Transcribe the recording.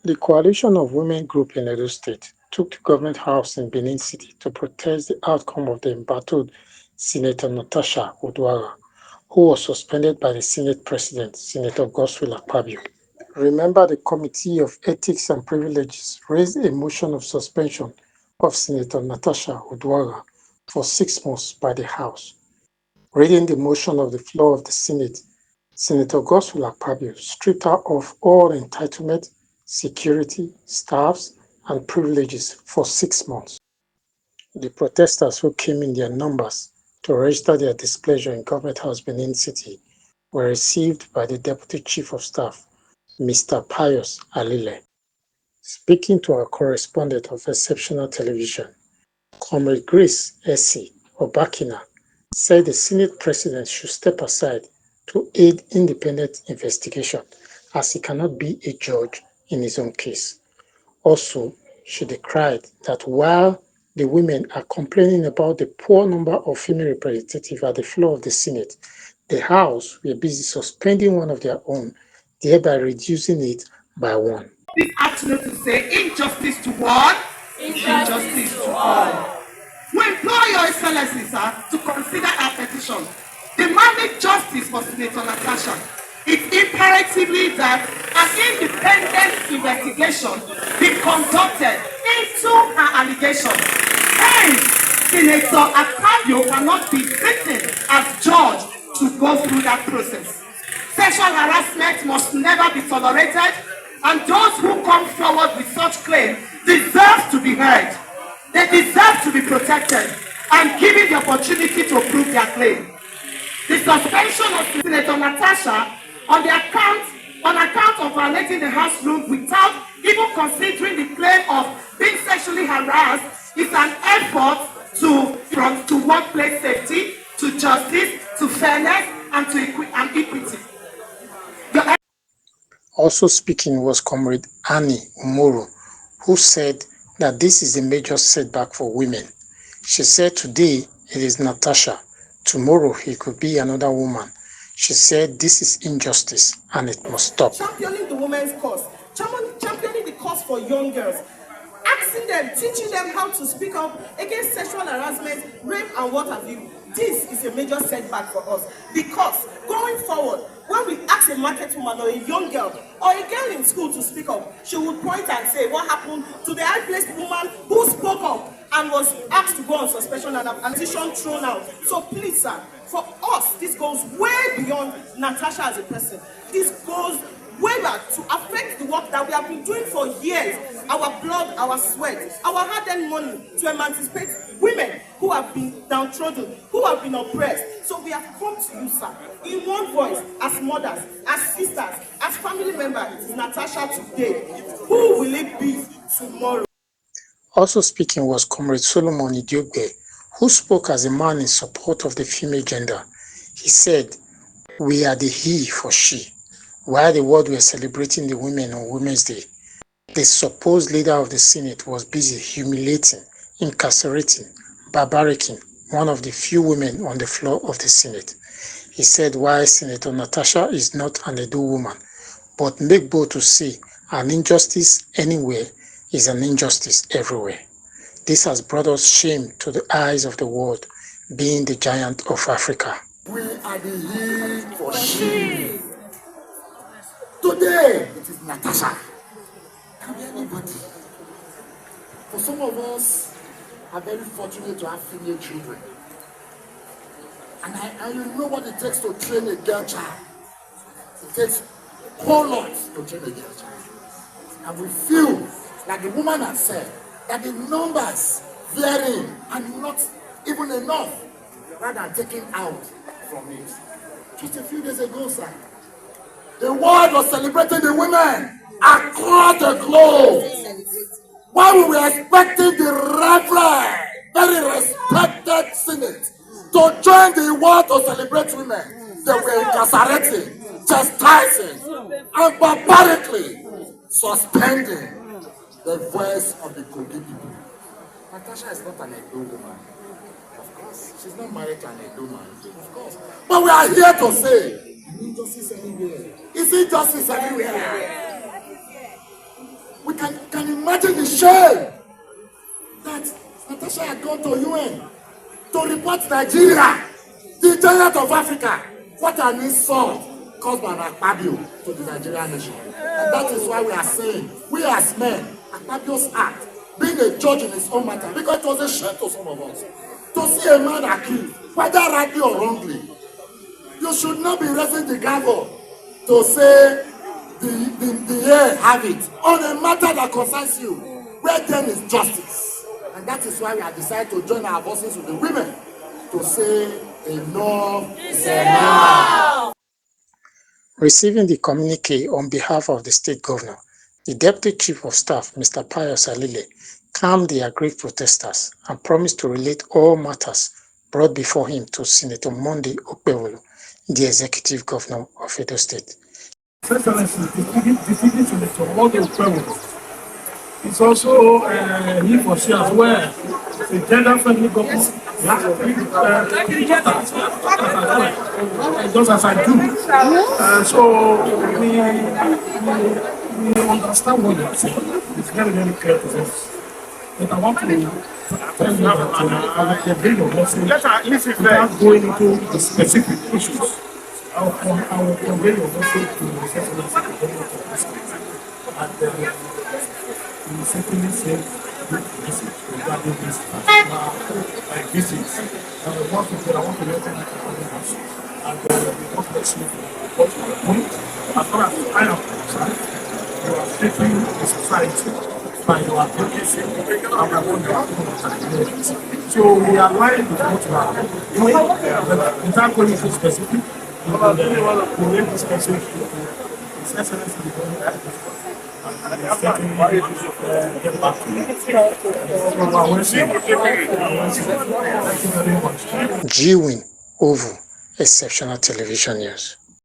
The coalition of women group in Edo State took to Government House in Benin City to protest the outcome of the embattled Senator Natasha uduaghan, who was suspended by the Senate President, Senator Akpabio. Remember, the Committee of Ethics and Privileges raised a motion of suspension of Senator Natasha uduaghan for 6 months by the House. Reading the motion of the floor of the Senate, Senator Akpabio stripped her of all entitlement, security, staffs, and privileges for 6 months. The protesters, who came in their numbers to register their displeasure in Government House Benin City, were received by the Deputy Chief of Staff, Mr. Pius Alile. Speaking to our correspondent of Exceptional Television, Comrade Grace Essie Obakina said the Senate President should step aside to aid independent investigation, as he cannot be a judge in his own case. Also, she decried that while the women are complaining about the poor number of female representatives at the floor of the Senate, the House were busy suspending one of their own, thereby reducing it by one. This afternoon to say injustice to one, injustice to all. We implore your excellency, sir, to consider our petition demanding justice for Senator Natasha. It's imperatively that an independent investigation be conducted into her allegations. Hence, Senator Akpabio cannot be sitting as judge to go through that process. Sexual harassment must never be tolerated, and those who come forward with such claims deserve to be heard. They deserve to be protected and given the opportunity to prove their claim. The suspension of Senator Natasha on account of violating the House rule without even considering the claim of being sexually harassed is an effort to workplace safety, to justice, to fairness, and to equity. Also speaking was Comrade Annie Umuru, who said that this is a major setback for women. She said today it is Natasha, tomorrow it could be another woman. She said this is injustice and it must stop. Championing the women's cause, championing the cause for young girls, asking them, teaching them how to speak up against sexual harassment, rape, and what have you. This is a major setback for us, because going forward, when we ask a market woman or a young girl or a girl in school to speak up, she would point and say what happened to the high-placed woman who spoke up and was asked to go on suspension and a petition thrown out. So please, sir, for us, this goes way beyond Natasha as a person. This goes way back to affect the work that we have been doing for years, our blood, our sweat, our hard-earned money to emancipate women who have been downtrodden, who have been oppressed. So we have come to you, sir, in one voice, as mothers, as sisters, as family members. It is Natasha today. Who will it be tomorrow? Also speaking was Comrade Solomon Idiogbe, who spoke as a man in support of the female gender. He said, "We are the he for she." While the world were celebrating the women on Women's Day, the supposed leader of the Senate was busy humiliating, incarcerating, barbaricking one of the few women on the floor of the Senate. He said, while Senator Natasha is not an Edo woman, but make bold to say an injustice anywhere is an injustice everywhere. This has brought us shame to the eyes of the world, being the giant of Africa. We are the he for she. Today, it is Natasha. Can be anybody. For some of us, are very fortunate to have female children. And you know what it takes to train a girl child. It takes a whole lot to train a girl child. And we feel, like the woman has said, that the numbers varying and not even enough, rather than taking out from it. Just a few days ago, sir, the world was celebrating the women across the globe. While we were expecting the reverend, very respected Senate to join the world to celebrate women, they were incarcerating, chastising, and barbarically suspending the voice of the Kogi people. Natasha is not an Edo woman. Of course, she's not married to an Edo man. Of course. But we are here to say, injustice anywhere. Is injustice everywhere? can imagine the shame that Natasha had gone to UN to report Nigeria, the giant of Africa. What an insult caused by Akpabio to the Nigerian nation. And that is why we are saying, we as men, Akpabio's act, being a judge in his own matter, because it was a shame to some of us to see a man accused, whether rightly or wrongly. You should not be raising the gavel to say the air have it on a matter that concerns you, where then is justice. And that is why we have decided to join our voices with the women to say enough is enough. Receiving the communique on behalf of the state governor, the Deputy Chief of Staff, Mr. Pius Alile, calmed the aggrieved protesters and promised to relate all matters brought before him to Senator Monday Okpebholo, the Executive Governor of Edo State. Excellency, defeating Senator Monday Okpebholo is also he for sure as well. It's a gender-friendly government. Just as I do. So we understand what you're saying. It's very, very clear to us. But I want to tell you that I will convey your message without going into the specific issues. I will convey your message to the Excellency and we certainly say good message regarding this particular visits. I want to welcome you to the house. And we want to see what you are doing. As far as I am concerned, you are shaping the society by your advocacy and we want to so we are aligned with what you are doing, but without going into specific, we will relate this message to His Excellency the Governor. Gwin Ovu, Exceptional Television News.